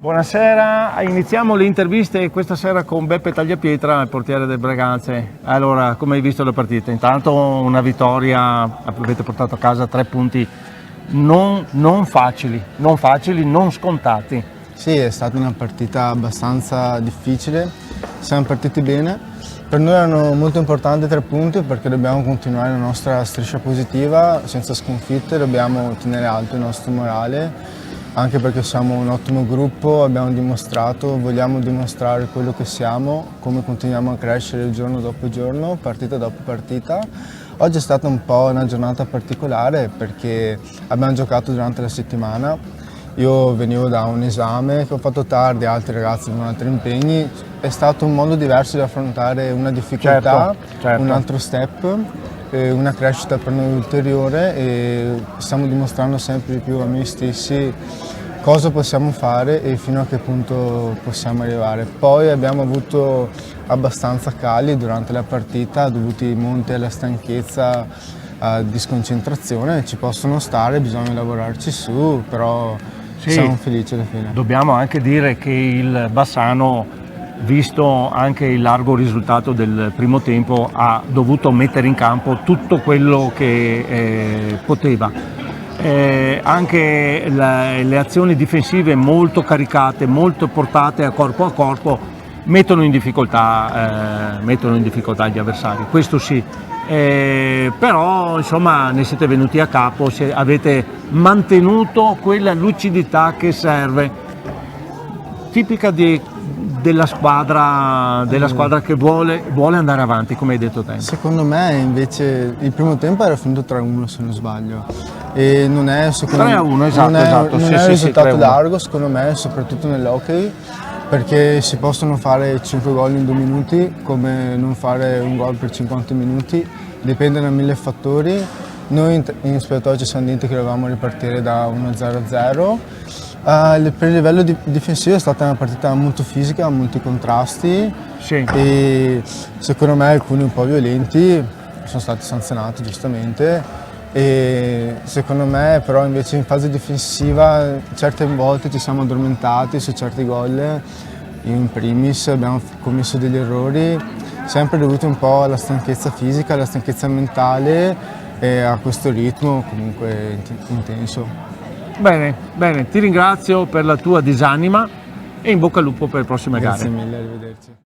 Buonasera, iniziamo le interviste questa sera con Beppe Tagliapietra, il portiere del Breganze. Allora, come hai visto la partita? Intanto una vittoria, avete portato a casa 3 punti non facili, non scontati. Sì, è stata una partita abbastanza difficile, siamo partiti bene. Per noi erano molto importanti 3 punti perché dobbiamo continuare la nostra striscia positiva senza sconfitte, dobbiamo tenere alto il nostro morale. Anche perché siamo un ottimo gruppo, abbiamo dimostrato, vogliamo dimostrare quello che siamo, come continuiamo a crescere giorno dopo giorno, partita dopo partita. Oggi è stata un po' una giornata particolare perché abbiamo giocato durante la settimana. Io venivo da un esame che ho fatto tardi, altri ragazzi avevano altri impegni. È stato un modo diverso di affrontare una difficoltà, certo. Un altro step, una crescita per noi ulteriore e stiamo dimostrando sempre di più a noi stessi cosa possiamo fare e fino a che punto possiamo arrivare. Poi abbiamo avuto abbastanza cali durante la partita dovuti molti alla stanchezza, di sconcentrazione, ci possono stare, bisogna lavorarci su, però sì, siamo felici alla fine. Dobbiamo anche dire che il Bassano, visto anche il largo risultato del primo tempo, ha dovuto mettere in campo tutto quello che poteva. Anche le azioni difensive molto caricate, molto portate a corpo, mettono in difficoltà gli avversari, questo sì. Però insomma ne siete venuti a capo, avete mantenuto quella lucidità che serve, tipica della squadra che vuole andare avanti, come hai detto te. Secondo me invece il primo tempo era finito 3-1 se non sbaglio e non è 3-1, esatto, non è un sì, risultato 3-1. largo secondo me, soprattutto nell'hockey, perché si possono fare 5 gol in 2 minuti come non fare un gol per 50 minuti, dipende da 1000 fattori. Noi in spogliatoio ci siamo detti che dovevamo ripartire da 1-0-0. Per il livello difensivo è stata una partita molto fisica, molti contrasti, sì. E secondo me alcuni un po' violenti sono stati sanzionati giustamente e secondo me però invece in fase difensiva certe volte ci siamo addormentati su certi gol, in primis abbiamo commesso degli errori sempre dovuti un po' alla stanchezza fisica, alla stanchezza mentale e a questo ritmo comunque intenso. Bene, ti ringrazio per la tua disanima e in bocca al lupo per le prossime gare. Grazie mille, arrivederci.